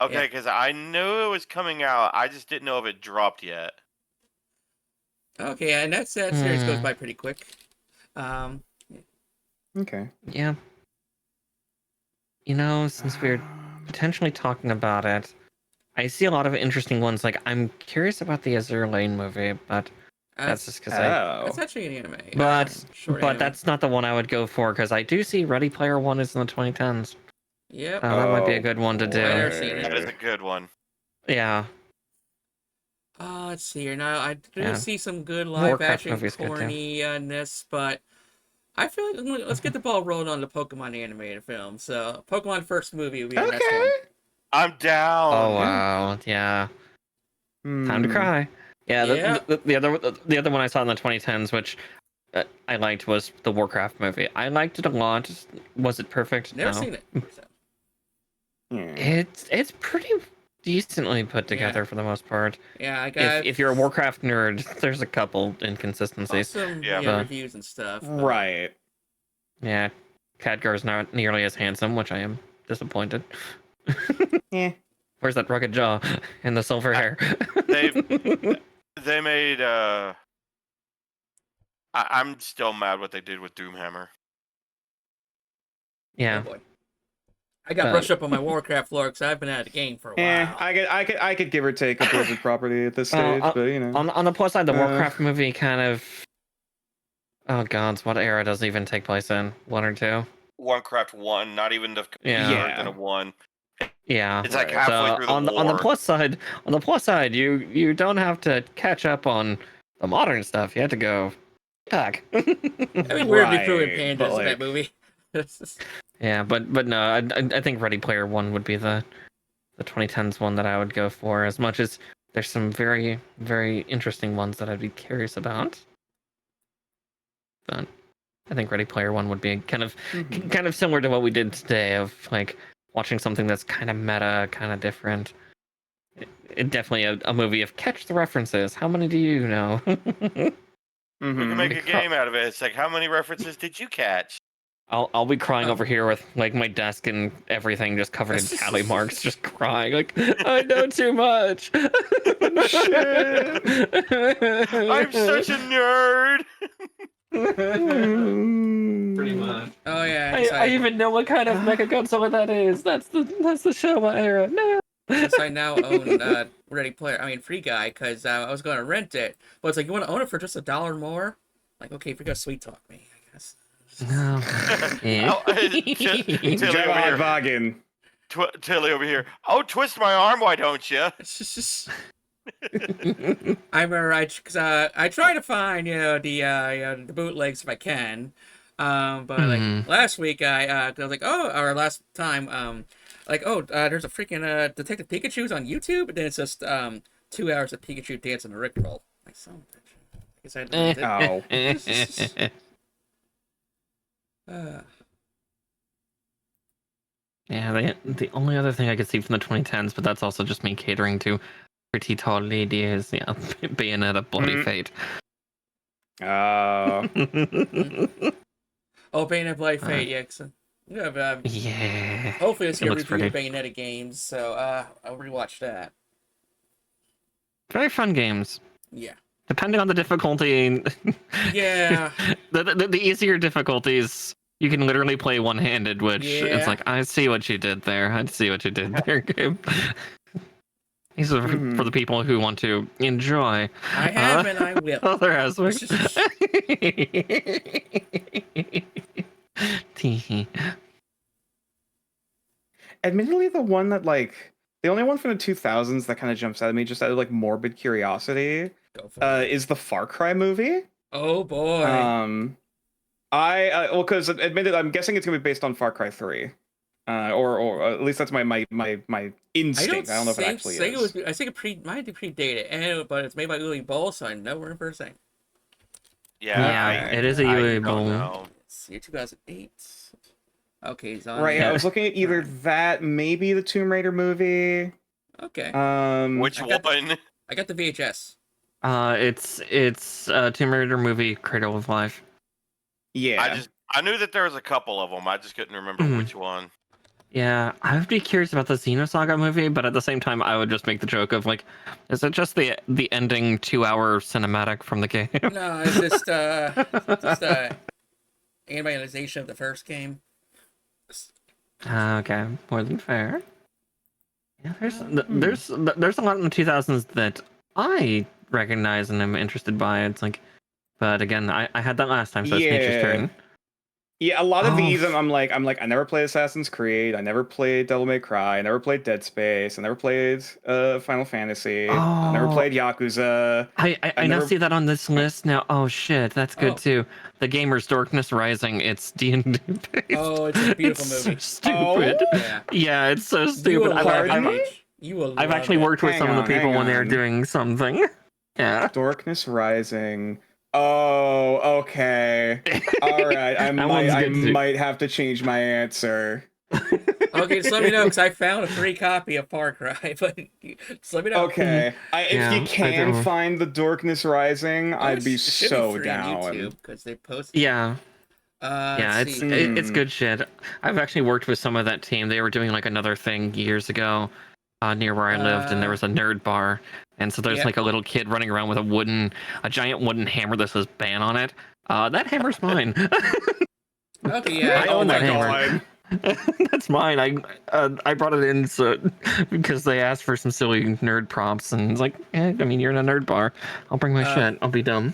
Okay, Yeah. because I knew it was coming out. I just didn't know if it dropped yet. Okay, and that series goes by pretty quick. Okay. Yeah. You know, since we're potentially talking about it, I see a lot of interesting ones. Like, I'm curious about the Azure Lane movie, but that's just because That's actually an anime. But anime. that's not the one I would go for, because I do see Ready Player One is in the 2010s. Yep. That might be a good one to do. I've never seen it. That is a good one. Yeah. Let's see here. Now, I do see some good Warcraft live-action movie's good, too. corniness, but I feel like let's get the ball rolling on the Pokemon animated film. So, Pokemon first movie will be the next one. I'm down. Oh, wow. Yeah. Time to cry. Yeah, the other one I saw in the 2010s, which I liked, was the Warcraft movie. I liked it a lot. Was it perfect? Never No. seen it. It's pretty decently put together for the most part. Yeah, I got. If you're a Warcraft nerd, there's a couple inconsistencies. Some Yeah. reviews and stuff. But... Right. Yeah, Khadgar's not nearly as handsome, which I am disappointed. Yeah. Where's that rugged jaw and the silver hair? They made I'm still mad what they did with Doomhammer. Yeah. Oh boy. I got brushed up on my Warcraft lore because I've been out of the game for a while. I could give or take a Blizzard property at this stage, but you know. On the plus side, the Warcraft movie kind of. Oh gods, what era does it even take place in? 1 or 2? Warcraft 1, not even the version of 1. Yeah, it's like halfway through the on war. On the plus side, you don't have to catch up on the modern stuff. You have to go back. I mean, we're recruiting pandas in that movie. Yeah, but no, I think Ready Player One would be the 2010s one that I would go for. As much as there's some very, very interesting ones that I'd be curious about, but I think Ready Player One would be kind of similar to what we did today, of like watching something that's kind of meta, kind of different. It definitely a movie of catch the references. How many do you know? We can make a game out of it. It's like, how many references did you catch? I'll be crying over here with like my desk and everything just covered in tally marks, just crying like I know too much. Shit. I'm such a nerd. Pretty much. Oh yeah. I even know what kind of Mecha Godzilla that is. That's the Showa era. No. Since I now own Ready Player, Free Guy, because I was going to rent it, but it's like, you want to own it for just $1 more? Like, okay, if you're gonna sweet talk me, I guess. No. Tilly over here. Oh, twist my arm, why don't you? I remember because I try to find the bootlegs if I can, but like last week I was like, or last time there's a freaking Detective Pikachu's on YouTube, and then it's just 2 hours of Pikachu dancing a Rickroll. Like, son of a bitch. I guess I had to read it. Yeah, the only other thing I could see from the 2010s, but that's also just me catering to pretty tall lady, is Bayonetta Bloody Fate. Oh. Bayonetta Bloody Fate, yeah. Hopefully it's gonna review Bayonetta games, so I'll rewatch that. Very fun games. Yeah. Depending on the difficulty. Yeah. the easier difficulties, you can literally play one-handed, which it's like, I see what you did there. I see what you did there, game. These are for the people who want to enjoy. I have and I will. Other aspects. Admittedly, the one that the only one from the 2000s that kind of jumps out at me just out of like morbid curiosity is the Far Cry movie. Oh boy. Because admitted, I'm guessing it's gonna be based on Far Cry 3. Or at least that's my instinct. I don't know if it actually is. I think it might be predated, but it's made by Uwe Boll, so I know we're in for a second. Yeah, it is a Uwe Boll. It's year 2008. Okay, he's on. Right, I was looking at either that, maybe the Tomb Raider movie. Okay. Which I got one? I got the VHS. It's Tomb Raider movie, Cradle of Life. Yeah. I knew that there was a couple of them. I just couldn't remember Mhm. which one. Yeah, I would be curious about the Xenosaga movie, but at the same time, I would just make the joke of like, is it just the ending 2-hour cinematic from the game? No, it's just animalization of the first game. Okay, more than fair. Yeah, Hmm. there's a lot in the 2000s that I recognize and am interested by. It's like, but again, I had that last time, so it's nature's Yeah. turn. Yeah, a lot of Oh, these I never played Assassin's Creed, I never played Devil May Cry, I never played Dead Space, I never played Final Fantasy, I never oh, played Yakuza. I I now never see that on this list now. Oh shit, that's good Oh, too. The Gamer's Darkness Rising. It's D&D based. oh, it's a beautiful It's so movie. Oh, stupid. Yeah, Yeah, it's so you stupid. will love it, pardon me? Paige. You will I've love actually it. worked with some of the people Hang when they were on. doing something. Yeah. Darkness Rising. Oh, okay. All right, That one's I good too. might have to change my answer. Okay, just let me know because I found a free copy of Far Cry, but just let me know. Okay, if you Yeah, I can do. find the Darkness Rising, Oh, I'd be it should be so free on down. YouTube because they post. Yeah. Let's Yeah, see. it's good shit. I've actually worked with some of that team. They were doing like another thing years ago, near where I lived, and there was a nerd bar, and so there's Yep. like a little kid running around with a giant wooden hammer that says "ban" on it. That hammer's mine. Okay, yeah. I Oh own my that hammer. god. That's mine. I brought it in so because they asked for some silly nerd prompts, and it's like, I mean, you're in a nerd bar. I'll bring my shit. I'll be dumb.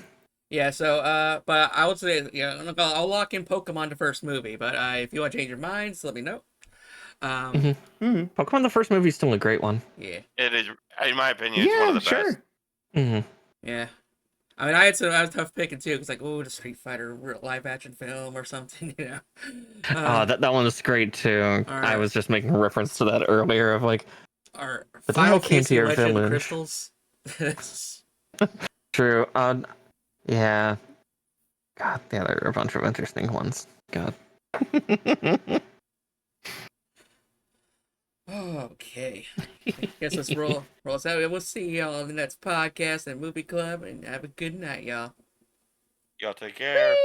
Yeah. So, but I would say, yeah, look, I'll lock in Pokemon the first movie. But if you want to change your minds, let me know. Hmm. Pokemon the first movie is still a great one. Yeah. It is, in my opinion, it's one of Yeah, the best. sure. Yeah. I mean, I was tough picking too, because like, oh, the Street Fighter live action film or something, you know. That one was great too. I Our was just making a reference to that earlier of like, our but then I Final came to Fantasy your Legend of the village. Crystals. True. Yeah. God, yeah, there are a bunch of interesting ones. God. Okay. I guess let's roll us out. We'll see y'all in the next podcast and movie club, and have a good night, y'all. Y'all take care.